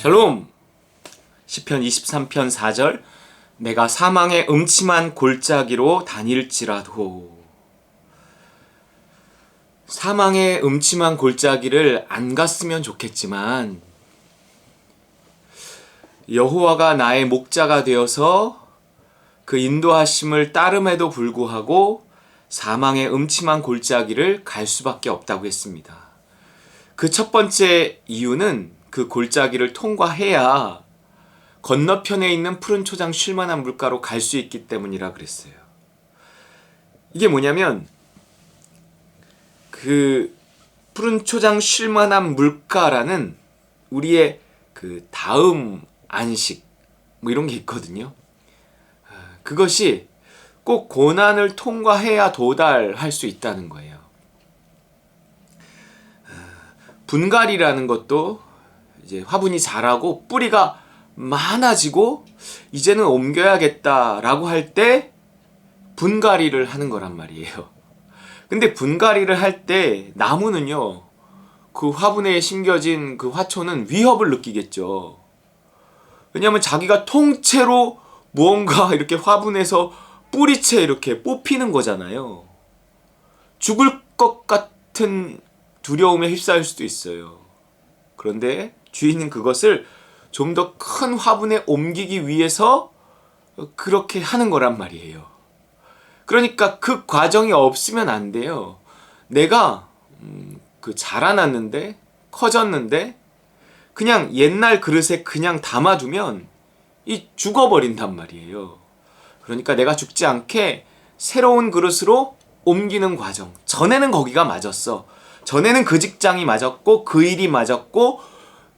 샬롬. 시편 23편 4절. 내가 사망의 음침한 골짜기로 다닐지라도. 사망의 음침한 골짜기를 안 갔으면 좋겠지만 여호와가 나의 목자가 되어서 그 인도하심을 따름에도 불구하고 사망의 음침한 골짜기를 갈 수밖에 없다고 했습니다. 그 첫 번째 이유는 그 골짜기를 통과해야 건너편에 있는 푸른 초장 쉴만한 물가로 갈 수 있기 때문이라 그랬어요. 이게 뭐냐면 그 푸른 초장 쉴만한 물가라는 우리의 그 다음 안식 뭐 이런 게 있거든요. 그것이 꼭 고난을 통과해야 도달할 수 있다는 거예요. 분갈이라는 것도 이제 화분이 자라고 뿌리가 많아지고 이제는 옮겨야겠다라고 할 때 분갈이를 하는 거란 말이에요. 근데 분갈이를 할 때 나무는요, 그 화분에 심겨진 그 화초는 위협을 느끼겠죠. 왜냐하면 자기가 통째로 무언가 이렇게 화분에서 뿌리채 이렇게 뽑히는 거잖아요. 죽을 것 같은 두려움에 휩싸일 수도 있어요. 그런데 주인은 그것을 좀 더 큰 화분에 옮기기 위해서 그렇게 하는 거란 말이에요. 그러니까 그 과정이 없으면 안 돼요. 내가 그 자라났는데 커졌는데 그냥 옛날 그릇에 그냥 담아두면 이 죽어버린단 말이에요. 그러니까 내가 죽지 않게 새로운 그릇으로 옮기는 과정. 전에는 거기가 맞았어. 전에는 그 직장이 맞았고 그 일이 맞았고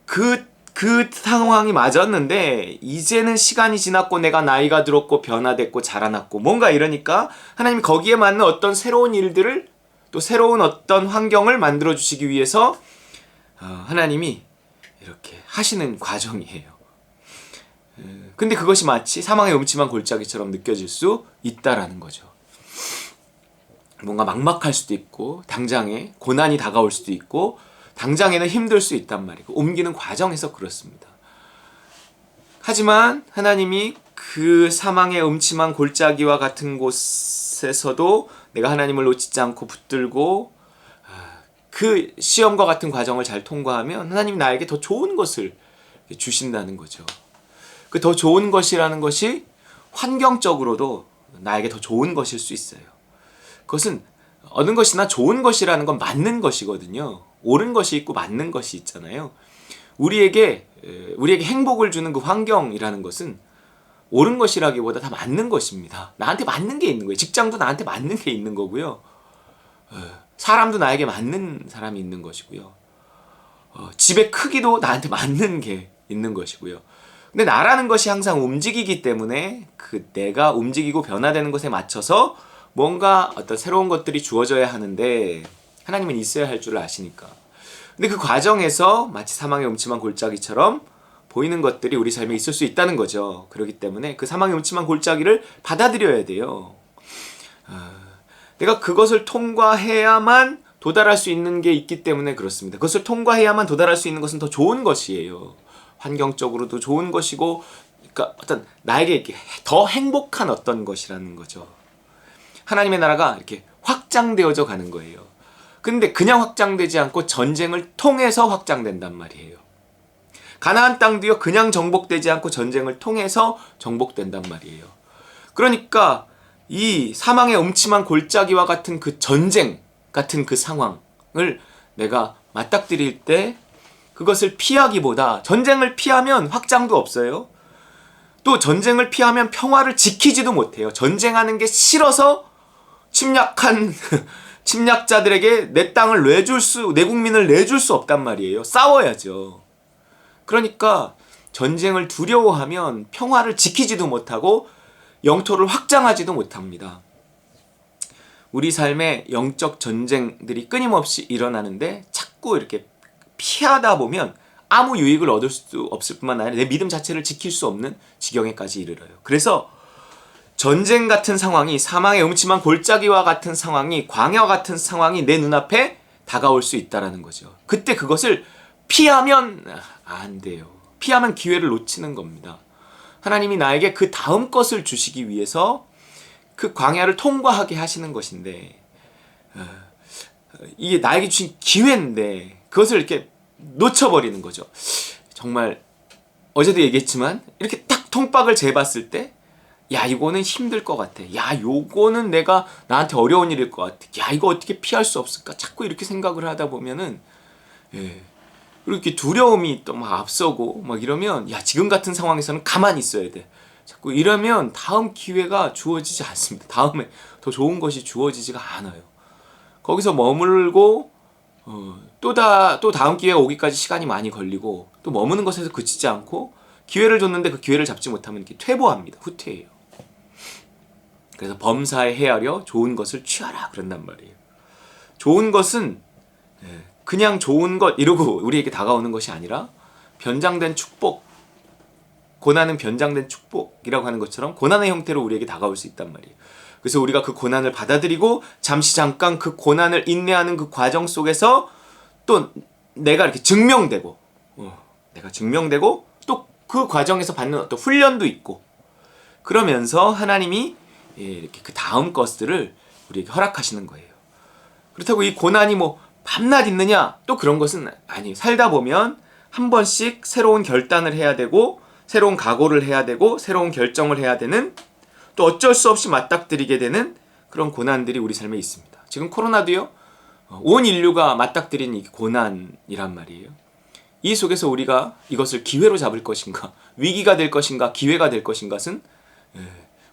그 상황이 맞았는데 이제는 시간이 지났고 내가 나이가 들었고 변화됐고 자라났고 뭔가 이러니까 하나님이 거기에 맞는 어떤 새로운 일들을 또 새로운 어떤 환경을 만들어 주시기 위해서 하나님이 이렇게 하시는 과정이에요. 근데 그것이 마치 사망의 음침한 골짜기처럼 느껴질 수 있다라는 거죠. 뭔가 막막할 수도 있고 당장에 고난이 다가올 수도 있고 당장에는 힘들 수 있단 말이고 옮기는 과정에서 그렇습니다. 하지만 하나님이 그 사망의 음침한 골짜기와 같은 곳에서도 내가 하나님을 놓치지 않고 붙들고 그 시험과 같은 과정을 잘 통과하면 하나님이 나에게 더 좋은 것을 주신다는 거죠. 그 더 좋은 것이라는 것이 환경적으로도 나에게 더 좋은 것일 수 있어요. 그것은 어느 것이나 좋은 것이라는 건 맞는 것이거든요. 옳은 것이 있고 맞는 것이 있잖아요. 우리에게 행복을 주는 그 환경이라는 것은 옳은 것이라기보다 다 맞는 것입니다. 나한테 맞는 게 있는 거예요. 직장도 나한테 맞는 게 있는 거고요. 사람도 나에게 맞는 사람이 있는 것이고요. 집의 크기도 나한테 맞는 게 있는 것이고요. 근데 나라는 것이 항상 움직이기 때문에 그 내가 움직이고 변화되는 것에 맞춰서 뭔가 어떤 새로운 것들이 주어져야 하는데 하나님은 있어야 할 줄을 아시니까. 근데 그 과정에서 마치 사망의 음침한 골짜기처럼 보이는 것들이 우리 삶에 있을 수 있다는 거죠. 그렇기 때문에 그 사망의 음침한 골짜기를 받아들여야 돼요. 내가 그것을 통과해야만 도달할 수 있는 게 있기 때문에 그렇습니다. 그것을 통과해야만 도달할 수 있는 것은 더 좋은 것이에요. 환경적으로도 좋은 것이고, 그러니까 어떤 나에게 이렇게 더 행복한 어떤 것이라는 거죠. 하나님의 나라가 이렇게 확장되어져 가는 거예요. 근데 그냥 확장되지 않고 전쟁을 통해서 확장된단 말이에요. 가나안 땅도요, 그냥 정복되지 않고 전쟁을 통해서 정복된단 말이에요. 그러니까 이 사망의 음침한 골짜기와 같은 그 전쟁 같은 그 상황을 내가 맞닥뜨릴 때 그것을 피하기보다 침략을 피하면 확장도 없어요. 또 전쟁을 피하면 평화를 지키지도 못해요. 전쟁하는 게 싫어서 침략한 침략자들에게 내 땅을 내 국민을 내줄 수 없단 말이에요. 싸워야죠. 그러니까 전쟁을 두려워하면 평화를 지키지도 못하고 영토를 확장하지도 못합니다. 우리 삶에 영적 전쟁들이 끊임없이 일어나는데 자꾸 이렇게 피하다 보면 아무 유익을 얻을 수 없을 뿐만 아니라 내 믿음 자체를 지킬 수 없는 지경에까지 이르러요. 그래서 전쟁 같은 상황이, 사망의 음침한 골짜기와 같은 상황이, 광야 같은 상황이 내 눈앞에 다가올 수 있다는 거죠. 그때 그것을 피하면 안 돼요. 피하면 기회를 놓치는 겁니다. 하나님이 나에게 그 다음 것을 주시기 위해서 그 광야를 통과하게 하시는 것인데 이게 나에게 주신 기회인데 그것을 이렇게 놓쳐버리는 거죠. 정말 어제도 얘기했지만 이렇게 딱 통박을 재봤을 때 야 이거는 힘들 것 같아. 야 요거는 내가 나한테 어려운 일일 것 같아. 야 이거 어떻게 피할 수 없을까? 자꾸 이렇게 생각을 하다 보면은 그리고 이렇게 두려움이 또 막 앞서고 막 이러면 야 지금 같은 상황에서는 가만히 있어야 돼. 자꾸 이러면 다음 기회가 주어지지 않습니다. 다음에 더 좋은 것이 주어지지가 않아요. 거기서 머물고 또 다음 기회가 오기까지 시간이 많이 걸리고 또 머무는 것에서 그치지 않고 기회를 줬는데 그 기회를 잡지 못하면 이렇게 퇴보합니다. 후퇴해요. 그래서 범사에 헤아려 좋은 것을 취하라 그런단 말이에요. 좋은 것은 그냥 좋은 것 이러고 우리에게 다가오는 것이 아니라 변장된 축복, 고난은 변장된 축복이라고 하는 것처럼 고난의 형태로 우리에게 다가올 수 있단 말이에요. 그래서 우리가 그 고난을 받아들이고 잠깐 그 고난을 인내하는 그 과정 속에서 또 내가 이렇게 증명되고 또 그 과정에서 받는 어떤 훈련도 있고 그러면서 하나님이 이렇게 그 다음 것들을 우리에게 허락하시는 거예요. 그렇다고 이 고난이 뭐 밤낮 있느냐? 또 그런 것은 아니에요. 살다 보면 한 번씩 새로운 결단을 해야 되고 새로운 각오를 해야 되고 새로운 결정을 해야 되는 또 어쩔 수 없이 맞닥뜨리게 되는 그런 고난들이 우리 삶에 있습니다. 지금 코로나도요. 온 인류가 맞닥뜨린 이 고난이란 말이에요. 이 속에서 우리가 이것을 기회로 잡을 것인가 위기가 될 것인가 기회가 될 것인가는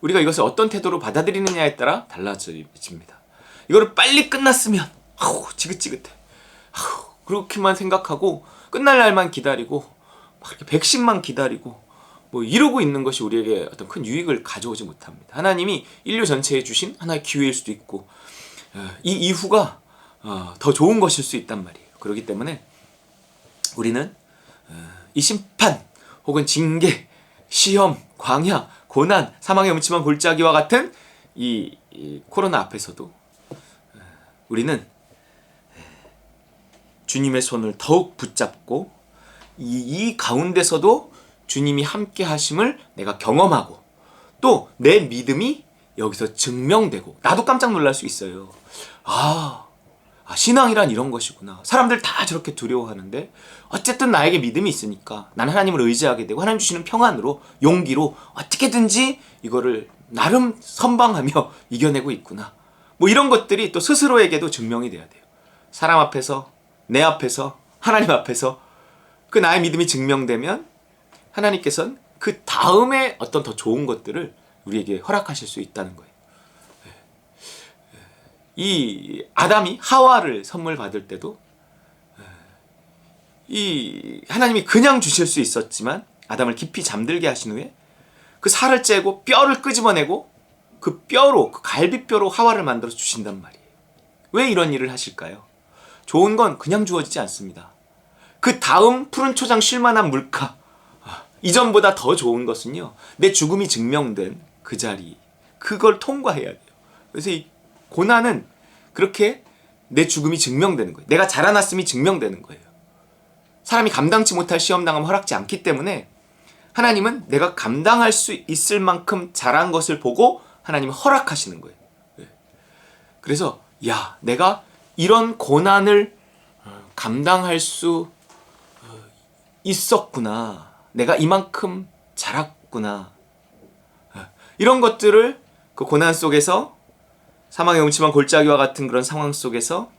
우리가 이것을 어떤 태도로 받아들이느냐에 따라 달라집니다. 이거를 빨리 끝났으면 지긋지긋해. 그렇게만 생각하고 끝날 날만 기다리고 막 이렇게 백신만 기다리고 뭐 이러고 있는 것이 우리에게 어떤 큰 유익을 가져오지 못합니다. 하나님이 인류 전체에 주신 하나의 기회일 수도 있고 이 이후가 더 좋은 것일 수 있단 말이에요. 그렇기 때문에 우리는 이 심판 혹은 징계, 시험, 광야, 고난, 사망의 음침한 골짜기와 같은 이 코로나 앞에서도 우리는 주님의 손을 더욱 붙잡고 이 가운데서도 주님이 함께 하심을 내가 경험하고 또 내 믿음이 여기서 증명되고 나도 깜짝 놀랄 수 있어요. 신앙이란 이런 것이구나. 사람들 다 저렇게 두려워하는데 어쨌든 나에게 믿음이 있으니까 나는 하나님을 의지하게 되고 하나님 주시는 평안으로 용기로 어떻게든지 이거를 나름 선방하며 이겨내고 있구나. 뭐 이런 것들이 또 스스로에게도 증명이 돼야 돼요. 사람 앞에서 내 앞에서 하나님 앞에서 그 나의 믿음이 증명되면 하나님께서는 그 다음에 어떤 더 좋은 것들을 우리에게 허락하실 수 있다는 거예요. 이 아담이 하와를 선물 받을 때도 이 하나님이 그냥 주실 수 있었지만 아담을 깊이 잠들게 하신 후에 그 살을 째고 뼈를 끄집어내고 그 뼈로 그 갈비뼈로 하와를 만들어 주신단 말이에요. 왜 이런 일을 하실까요? 좋은 건 그냥 주어지지 않습니다. 그 다음 푸른 초장 쉴만한 물가 이전보다 더 좋은 것은요 내 죽음이 증명된 그 자리 그걸 통과해야 돼요. 그래서 이 고난은 그렇게 내 죽음이 증명되는 거예요. 내가 자라났음이 증명되는 거예요. 사람이 감당치 못할 시험당하면 허락지 않기 때문에 하나님은 내가 감당할 수 있을 만큼 자란 것을 보고 하나님은 허락하시는 거예요. 그래서 내가 이런 고난을 감당할 수 있었구나. 내가 이만큼 자랐구나. 이런 것들을 그 고난 속에서 사망의 음침한 골짜기와 같은 그런 상황 속에서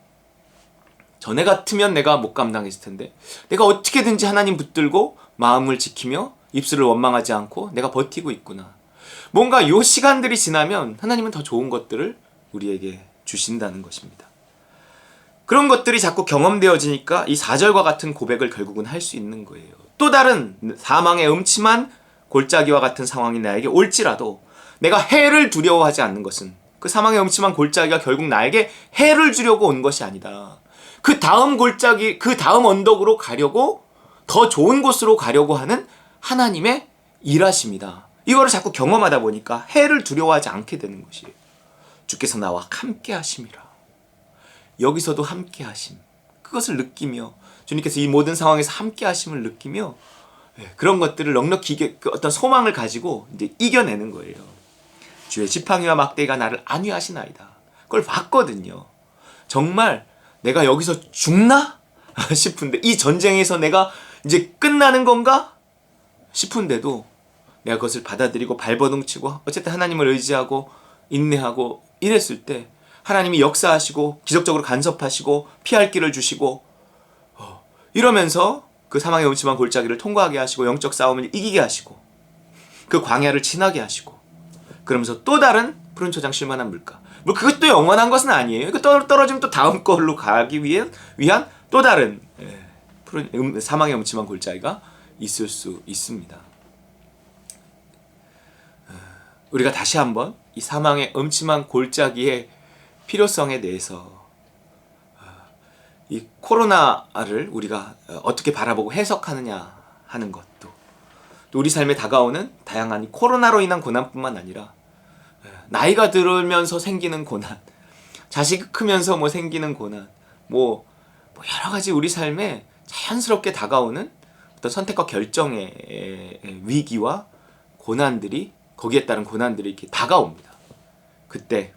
전에 같으면 내가 못 감당했을 텐데 내가 어떻게든지 하나님 붙들고 마음을 지키며 입술을 원망하지 않고 내가 버티고 있구나. 뭔가 요 시간들이 지나면 하나님은 더 좋은 것들을 우리에게 주신다는 것입니다. 그런 것들이 자꾸 경험되어지니까 이 4절과 같은 고백을 결국은 할 수 있는 거예요. 또 다른 사망의 음침한 골짜기와 같은 상황이 나에게 올지라도 내가 해를 두려워하지 않는 것은 그 사망의 음침한 골짜기가 결국 나에게 해를 주려고 온 것이 아니다. 그 다음 골짜기, 그 다음 언덕으로 가려고 더 좋은 곳으로 가려고 하는 하나님의 일하심이다. 이거를 자꾸 경험하다 보니까 해를 두려워하지 않게 되는 것이에요. 주께서 나와 함께 하심이라. 여기서도 함께 하심. 그것을 느끼며 주님께서 이 모든 상황에서 함께 하심을 느끼며 그런 것들을 넉넉히 그 어떤 소망을 가지고 이제 이겨내는 거예요. 주의 지팡이와 막대기가 나를 안위하시나이다. 그걸 봤거든요. 정말 내가 여기서 죽나? 싶은데 이 전쟁에서 내가 이제 끝나는 건가? 싶은데도 내가 그것을 받아들이고 발버둥치고 어쨌든 하나님을 의지하고 인내하고 이랬을 때 하나님이 역사하시고 기적적으로 간섭하시고 피할 길을 주시고 이러면서 그 사망의 음침한 골짜기를 통과하게 하시고 영적 싸움을 이기게 하시고 그 광야를 지나게 하시고 그러면서 또 다른 푸른 초장 쉴만한 물가. 뭐 그것도 영원한 것은 아니에요. 그 떨어지면 또 다음 걸로 가기 위한 또 다른 푸른 사망의 음침한 골짜기가 있을 수 있습니다. 우리가 다시 한번 이 사망의 음침한 골짜기의 필요성에 대해서 이 코로나를 우리가 어떻게 바라보고 해석하느냐 하는 것도 또 우리 삶에 다가오는 다양한 코로나로 인한 고난뿐만 아니라 나이가 들면서 생기는 고난, 자식이 크면서 뭐 생기는 고난, 뭐 여러 가지 우리 삶에 자연스럽게 다가오는 어떤 선택과 결정의 위기와 고난들이 거기에 따른 고난들이 이렇게 다가옵니다. 그때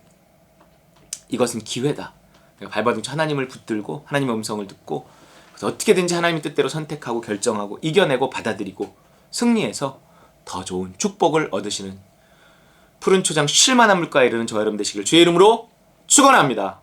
이것은 기회다. 내가 발버둥쳐 하나님을 붙들고 하나님의 음성을 듣고 그래서 어떻게든지 하나님의 뜻대로 선택하고 결정하고 이겨내고 받아들이고 승리해서 더 좋은 축복을 얻으시는 푸른 초장 쉴만한 물가에 이르는 저와 여러분 되시길 주의 이름으로 축원합니다.